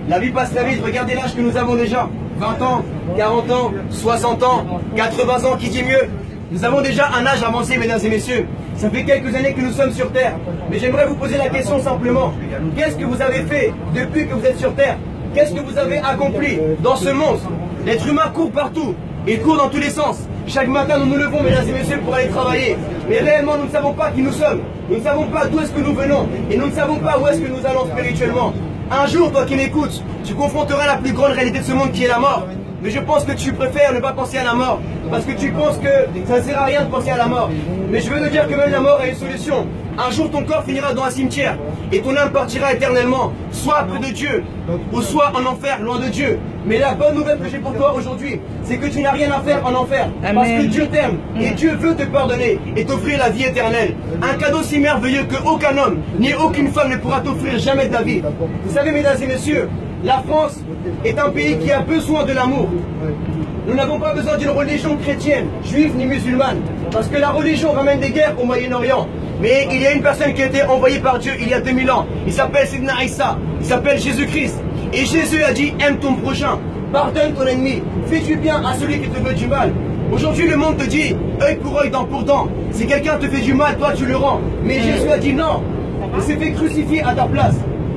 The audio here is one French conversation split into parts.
La vie passe très vite, regardez l'âge que nous avons déjà. 20 ans, 40 ans, 60 ans, 80 ans, qui dit mieux? Nous avons déjà un âge avancé, mesdames et messieurs. Ça fait quelques années que nous sommes sur Terre. Mais j'aimerais vous poser la question simplement. Qu'est-ce que vous avez fait depuis que vous êtes sur Terre? Qu'est-ce que vous avez accompli dans ce monde? L'être humain court partout. Il court dans tous les sens. Chaque matin, nous nous levons, mesdames et messieurs, pour aller travailler. Mais réellement, nous ne savons pas qui nous sommes. Nous ne savons pas d'où est-ce que nous venons. Et nous ne savons pas où est-ce que nous allons spirituellement. Un jour, toi qui m'écoutes, tu confronteras la plus grande réalité de ce monde qui est la mort. Mais je pense que tu préfères ne pas penser à la mort. Parce que tu penses que ça ne sert à rien de penser à la mort. Mais je veux te dire que même la mort a une solution. Un jour, ton corps finira dans un cimetière. Et ton âme partira éternellement. Soit près de Dieu, ou soit en enfer, loin de Dieu. Mais la bonne nouvelle que j'ai pour toi aujourd'hui, c'est que tu n'as rien à faire en enfer. Amen. Parce que Dieu t'aime. Et Dieu veut te pardonner et t'offrir la vie éternelle. Un cadeau si merveilleux qu'aucun homme, ni aucune femme ne pourra t'offrir jamais de ta vie. Vous savez, mesdames et messieurs, la France est un pays qui a besoin de l'amour. Nous n'avons pas besoin d'une religion chrétienne, juive ni musulmane. Parce que la religion ramène des guerres au Moyen-Orient. Mais il y a une personne qui a été envoyée par Dieu il y a 2000 ans. Il s'appelle Sidna Issa. Il s'appelle Jésus-Christ. Et Jésus a dit, aime ton prochain, pardonne ton ennemi, fais du bien à celui qui te veut du mal. Aujourd'hui, le monde te dit, œil pour œil, dent pour dent. Si quelqu'un te fait du mal, toi tu le rends. Mais Jésus a dit non. Il s'est fait crucifier à ta place.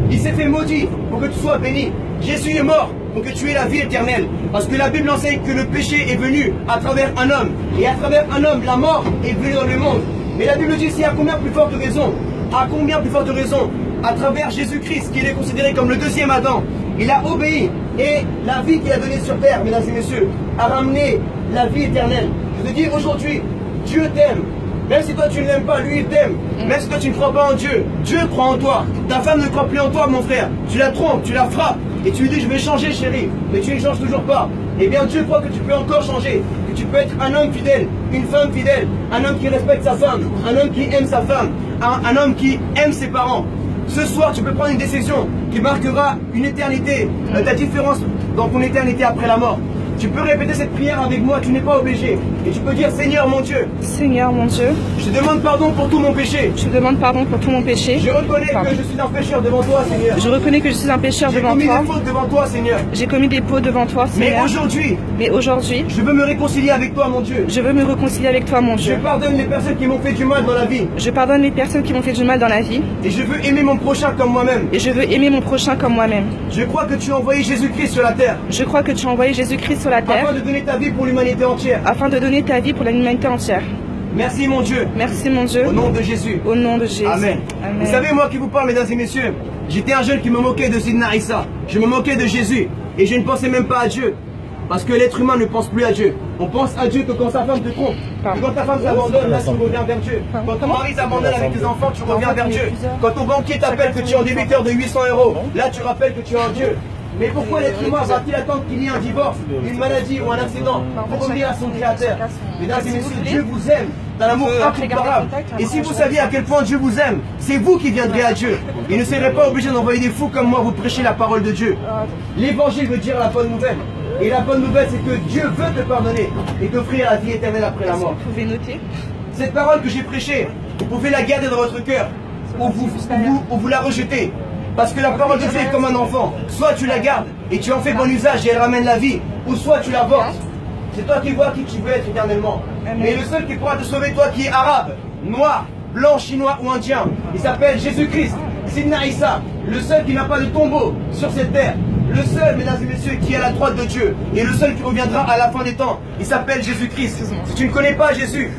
Il s'est fait maudit pour que tu sois béni. Jésus est mort pour que tu aies la vie éternelle. Parce que la Bible enseigne que le péché est venu à travers un homme. Et à travers un homme, la mort est venue dans le monde. Mais la Bible dit, c'est à combien plus forte raison? À combien plus forte raison? À travers Jésus-Christ, qui est considéré comme le deuxième Adam. Il a obéi. Et la vie qu'il a donnée sur terre, mesdames et messieurs, a ramené la vie éternelle. Je te dis aujourd'hui, Dieu t'aime. Même si toi tu ne l'aimes pas, lui il t'aime. Même si toi tu ne crois pas en Dieu, Dieu croit en toi. Ta femme ne croit plus en toi, mon frère. Tu la trompes, tu la frappes. Et tu lui dis, je vais changer, chérie. Mais tu ne changes toujours pas. Eh bien, Dieu croit que tu peux encore changer. Que tu peux être un homme fidèle, une femme fidèle. Un homme qui respecte sa femme. Un homme qui aime sa femme. Un homme qui aime ses parents. Ce soir, tu peux prendre une décision qui marquera une éternité. Ta différence dans ton éternité après la mort. Tu peux répéter cette prière avec moi, tu n'es pas obligé. Et tu peux dire, Seigneur mon Dieu. Seigneur mon Dieu. Je te demande pardon pour tout mon péché. Je te demande pardon pour tout mon péché. Je reconnais que je suis un pécheur devant toi, Seigneur. Je reconnais que je suis un pécheur devant toi. J'ai commis des fautes devant toi, Seigneur. J'ai commis des fautes devant toi, Seigneur. Mais aujourd'hui, je veux me réconcilier avec toi, mon Dieu. Je veux me réconcilier avec toi, mon Dieu. Je pardonne les personnes qui m'ont fait du mal dans la vie. Je pardonne les personnes qui m'ont fait du mal dans la vie. Et je veux aimer mon prochain comme moi-même. Et je veux aimer mon prochain comme moi-même. Je crois que tu as envoyé Jésus-Christ sur la terre. Je crois que tu as envoyé Jésus-Christ sur la terre. Afin de donner ta vie pour l'humanité entière. Afin de donner ta vie pour l'humanité entière. Merci mon Dieu. Merci mon Dieu. Au nom de Jésus. Au nom de Jésus. Amen. Amen. Vous savez, moi qui vous parle, mesdames et messieurs, j'étais un jeune qui me moquait de Sidna Issa. Je me moquais de Jésus. Et je ne pensais même pas à Dieu. Parce que l'être humain ne pense plus à Dieu. On pense à Dieu que quand sa femme te trompe. Que quand ta femme s'abandonne, là tu reviens vers Dieu. Quand ton mari s'abandonne avec tes enfants, tu reviens vers Dieu. Quand ton banquier t'appelle que tu es en débiteur de 800 €, là tu rappelles que tu es en Dieu. Mais pourquoi l'être humain va-t-il attendre qu'il y ait un divorce, une maladie ou un accident pour revenir à son créateur? Mesdames et messieurs, Dieu vous aime d'un amour incomparable. Et si vous saviez à quel point Dieu vous aime, c'est vous qui viendrez à Dieu. Il ne serait pas obligé d'envoyer des fous comme moi vous prêcher la parole de Dieu. L'évangile veut dire la bonne nouvelle. Et la bonne nouvelle, c'est que Dieu veut te pardonner et t'offrir la vie éternelle après la mort. Vous pouvez noter. Cette parole que j'ai prêchée, vous pouvez la garder dans votre cœur ou vous la rejetez. Parce que la parole de Dieu est comme un enfant. Soit tu la gardes et tu en fais bon usage et elle ramène la vie, ou soit tu l'avortes. C'est toi qui vois qui tu veux être éternellement. Mais le seul qui pourra te sauver, toi qui es arabe, noir, blanc, chinois ou indien, il s'appelle Jésus-Christ, Sidna Issa, le seul qui n'a pas de tombeau sur cette terre. Le seul, mesdames et messieurs, qui est à la droite de Dieu. Et le seul qui reviendra à la fin des temps. Il s'appelle Jésus-Christ. Si tu ne connais pas Jésus,